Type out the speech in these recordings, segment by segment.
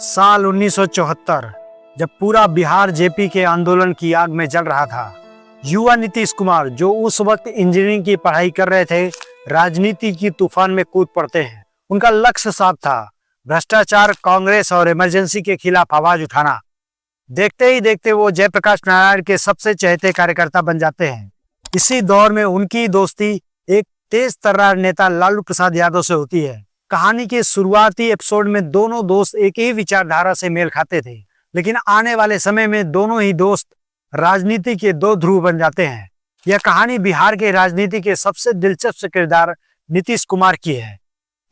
साल 1974 जब पूरा बिहार जेपी के आंदोलन की आग में जल रहा था, युवा नीतीश कुमार जो उस वक्त इंजीनियरिंग की पढ़ाई कर रहे थे, राजनीति की तूफान में कूद पड़ते हैं। उनका लक्ष्य साफ था, भ्रष्टाचार, कांग्रेस और इमरजेंसी के खिलाफ आवाज उठाना। देखते ही देखते वो जयप्रकाश नारायण के सबसे चहेते कार्यकर्ता बन जाते हैं। इसी दौर में उनकी दोस्ती एक तेज तर्रार नेता लालू प्रसाद यादव से होती है। कहानी के शुरुआती एपिसोड में दोनों दोस्त एक ही विचारधारा से मेल खाते थे, लेकिन आने वाले समय में दोनों ही दोस्त राजनीति के दो ध्रुव बन जाते हैं। यह कहानी बिहार के राजनीति के सबसे दिलचस्प किरदार नीतीश कुमार की है।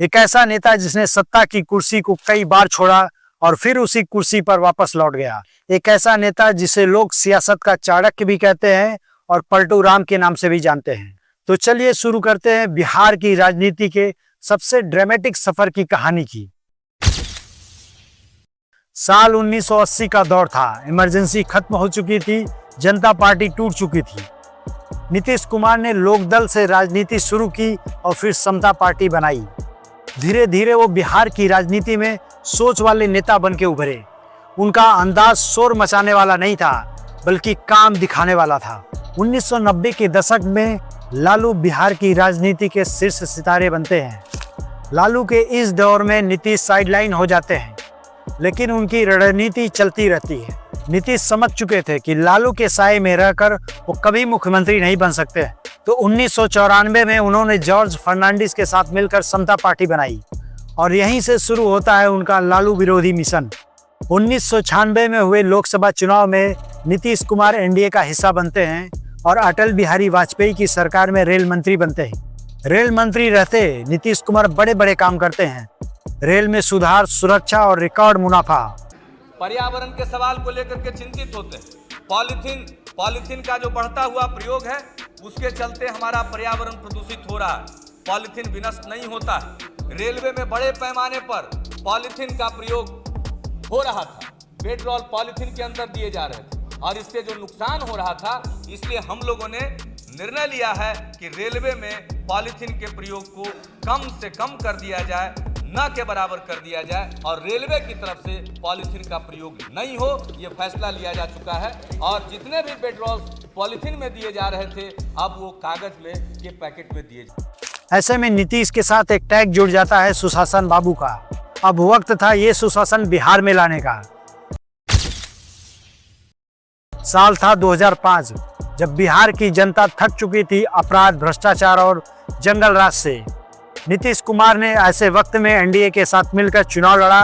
एक ऐसा नेता जिसने सत्ता की कुर्सी को कई बार छोड़ा और फिर उसी कुर्सी पर वापस लौट गया। एक ऐसा नेता जिसे लोग सियासत का चाणक्य भी कहते हैं और पलटू राम के नाम से भी जानते हैं। तो चलिए शुरू करते हैं बिहार की राजनीति के सबसे ड्रामेटिक सफर की कहानी की। साल 1980 का दौर था। इमरजेंसी खत्म हो चुकी थी, जनता पार्टी टूट चुकी थी। नीतीश कुमार ने लोकदल से राजनीति शुरू की और फिर समता पार्टी बनाई। धीरे धीरे वो बिहार की राजनीति में सोच वाले नेता बन के उभरे। उनका अंदाज शोर मचाने वाला नहीं था, बल्कि काम दिखाने वाला था। 1990 के दशक में लालू बिहार की राजनीति के शीर्ष सितारे बनते हैं। लालू के इस दौर में नीतीश साइडलाइन हो जाते हैं, लेकिन उनकी रणनीति चलती रहती है। नीतीश समझ चुके थे कि लालू के साए में रहकर वो कभी मुख्यमंत्री नहीं बन सकते, तो 1994 में उन्होंने जॉर्ज फर्नांडिस के साथ मिलकर समता पार्टी बनाई और यहीं से शुरू होता है उनका लालू विरोधी मिशन। 1996 में हुए लोकसभा चुनाव में नीतीश कुमार एनडीए का हिस्सा बनते हैं और अटल बिहारी वाजपेयी की सरकार में रेल मंत्री बनते हैं। रेल मंत्री रहते नीतीश कुमार बड़े बड़े काम करते हैं। रेल में सुधार, सुरक्षा और रिकॉर्ड मुनाफा। पर्यावरण के सवाल को लेकर के चिंतित होते हैं। पॉलीथीन का जो बढ़ता हुआ प्रयोग है, उसके चलते हमारा पर्यावरण प्रदूषित हो रहा है। पॉलीथीन विनष्ट नहीं होता है। रेलवे में बड़े पैमाने पर पॉलीथीन का प्रयोग हो रहा था। पेट्रोल पॉलीथीन के अंदर दिए जा रहे थे और इससे जो नुकसान हो रहा था, इसलिए हम लोगों ने निर्णय लिया है कि रेलवे में पॉलीथीन के प्रयोग को कम से कम कर दिया जाए, न के बराबर कर दिया जाए और रेलवे की तरफ से पॉलीथीन का प्रयोग नहीं हो, ये फैसला लिया जा चुका है। और जितने भी पेट्रोल पॉलीथीन में दिए जा रहे थे, अब वो कागज में के पैकेट में दिए जाए। ऐसे में नीतीश के साथ एक टैग जुड़ जाता है सुशासन बाबू का। अब वक्त था ये सुशासन बिहार में लाने का। साल था 2005, जब बिहार की जनता थक चुकी थी अपराध, भ्रष्टाचार और जंगल राज से। नीतीश कुमार ने ऐसे वक्त में एनडीए के साथ मिलकर चुनाव लड़ा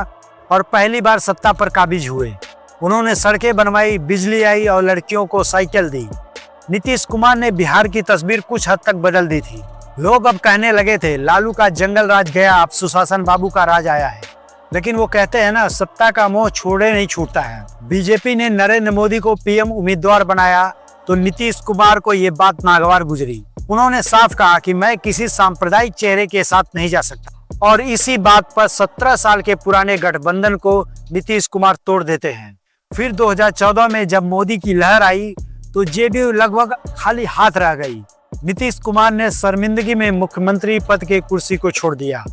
और पहली बार सत्ता पर काबिज हुए। उन्होंने सड़कें बनवाई, बिजली आई और लड़कियों को साइकिल दी। नीतीश कुमार ने बिहार की तस्वीर कुछ हद तक बदल दी थी। लोग अब कहने लगे थे, लालू का जंगल राज गया, अब सुशासन बाबू का राज आया है। लेकिन वो कहते हैं ना, सत्ता का मोह छोड़े नहीं छूटता है। बीजेपी ने नरेंद्र मोदी को पीएम उम्मीदवार बनाया तो नीतीश कुमार को ये बात नागवार गुजरी। उन्होंने साफ कहा कि मैं किसी सांप्रदायिक चेहरे के साथ नहीं जा सकता और इसी बात पर 17 साल के पुराने गठबंधन को नीतीश कुमार तोड़ देते हैं। फिर 2014 में जब मोदी की लहर आई तो जेडीयू लगभग खाली हाथ रह गई। नीतीश कुमार ने शर्मिंदगी में मुख्यमंत्री पद के कुर्सी को छोड़ दिया।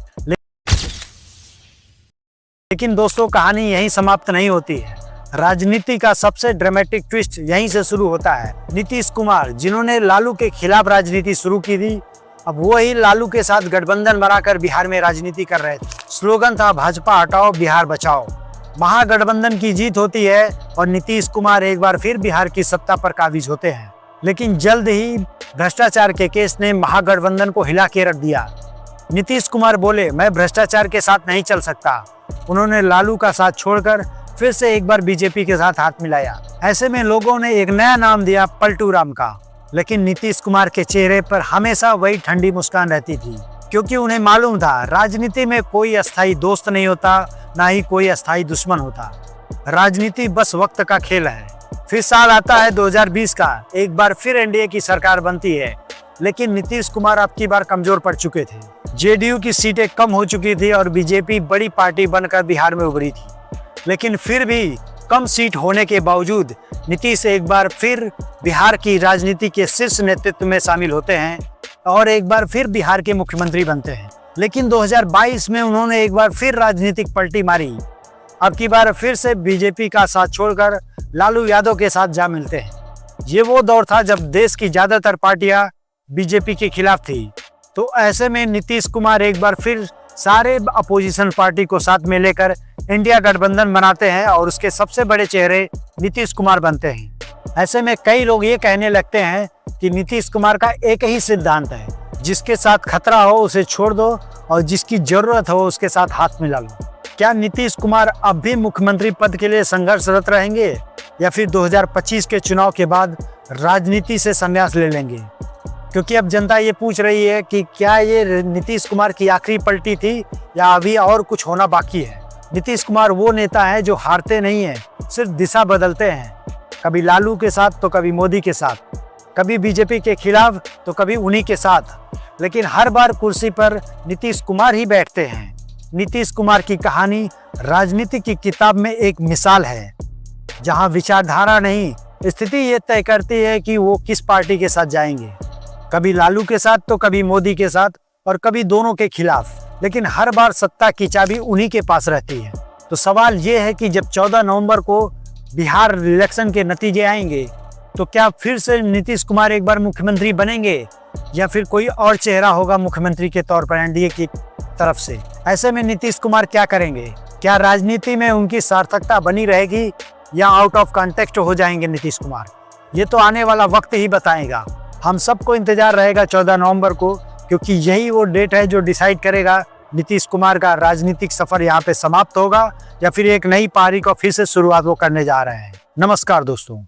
लेकिन दोस्तों, कहानी यहीं समाप्त नहीं होती है। राजनीति का सबसे ड्रामेटिक ट्विस्ट यहीं से शुरू होता है। नीतीश कुमार, जिन्होंने लालू के खिलाफ राजनीति शुरू की थी, अब वो ही लालू के साथ गठबंधन बनाकर बिहार में राजनीति कर रहे थे। स्लोगन था, भाजपा हटाओ, बिहार बचाओ। महागठबंधन की जीत होती है और नीतीश कुमार एक बार फिर बिहार की सत्ता पर काबिज होते हैं। लेकिन जल्द ही भ्रष्टाचार के केस ने महागठबंधन को हिला के रख दिया। नीतीश कुमार बोले, मैं भ्रष्टाचार के साथ नहीं चल सकता। उन्होंने लालू का साथ छोड़कर फिर से एक बार बीजेपी के साथ हाथ मिलाया। ऐसे में लोगों ने एक नया नाम दिया, पलटू राम का। लेकिन नीतीश कुमार के चेहरे पर हमेशा वही ठंडी मुस्कान रहती थी, क्योंकि उन्हें मालूम था राजनीति में कोई अस्थायी दोस्त नहीं होता, ना ही कोई अस्थायी दुश्मन होता। राजनीति बस वक्त का खेल है। फिर साल आता है 2020 का। एक बार फिर एनडीए की सरकार बनती है, लेकिन नीतीश कुमार अब की बार कमजोर पड़ चुके थे। जेडीयू की सीटें कम हो चुकी थी और बीजेपी बड़ी पार्टी बनकर बिहार में उभरी थी। लेकिन फिर भी कम सीट होने के बावजूद नीतीश एक बार फिर बिहार की राजनीति के शीर्ष नेतृत्व में शामिल होते हैं और एक बार फिर बिहार के मुख्यमंत्री बनते हैं। लेकिन 2022 में उन्होंने एक बार फिर राजनीतिक पलटी मारी अब की बार फिर से बीजेपी का साथ छोड़कर लालू यादव के साथ जा मिलते हैं। ये वो दौर था जब देश की ज्यादातर पार्टियां बीजेपी के खिलाफ थी। तो ऐसे में नीतीश कुमार एक बार फिर सारे अपोजिशन पार्टी को साथ में लेकर इंडिया गठबंधन बनाते हैं और उसके सबसे बड़े चेहरे नीतीश कुमार बनते हैं। ऐसे में कई लोग ये कहने लगते हैं कि नीतीश कुमार का एक ही सिद्धांत है, जिसके साथ खतरा हो उसे छोड़ दो और जिसकी जरूरत हो उसके साथ हाथ मिला लो। क्या नीतीश कुमार अब भी मुख्यमंत्री पद के लिए संघर्षरत रहेंगे या फिर 2025 के चुनाव के बाद राजनीति से संन्यास ले लेंगे? क्योंकि अब जनता ये पूछ रही है कि क्या ये नीतीश कुमार की आखिरी पलटी थी या अभी और कुछ होना बाकी है। नीतीश कुमार वो नेता है जो हारते नहीं हैं, सिर्फ दिशा बदलते हैं, कभी लालू के साथ तो कभी मोदी के साथ, कभी बीजेपी के खिलाफ तो कभी उन्हीं के साथ, लेकिन हर बार कुर्सी पर नीतीश कुमार ही बैठते हैं। नीतीश कुमार की कहानी राजनीति की किताब में एक मिसाल है, जहां विचारधारा नहीं, स्थिति ये तय करती है कि वो किस पार्टी के साथ जाएंगे, कभी लालू के साथ तो कभी मोदी के साथ और कभी दोनों के खिलाफ, लेकिन हर बार सत्ता की चाबी उन्हीं के पास रहती है। तो सवाल ये है कि जब 14 नवंबर को बिहार इलेक्शन के नतीजे आएंगे तो क्या फिर से नीतीश कुमार एक बार मुख्यमंत्री बनेंगे या फिर कोई और चेहरा होगा मुख्यमंत्री के तौर पर एनडीए की तरफ से? ऐसे में नीतीश कुमार क्या करेंगे? क्या राजनीति में उनकी सार्थकता बनी रहेगी या आउट ऑफ कॉन्टेक्स्ट हो जाएंगे नीतीश कुमार? ये तो आने वाला वक्त ही बताएगा। हम सबको इंतजार रहेगा 14 नवंबर को, क्योंकि यही वो डेट है जो डिसाइड करेगा नीतीश कुमार का राजनीतिक सफर यहाँ पे समाप्त होगा या फिर एक नई पारी को फिर से शुरुआत वो करने जा रहे हैं। नमस्कार दोस्तों।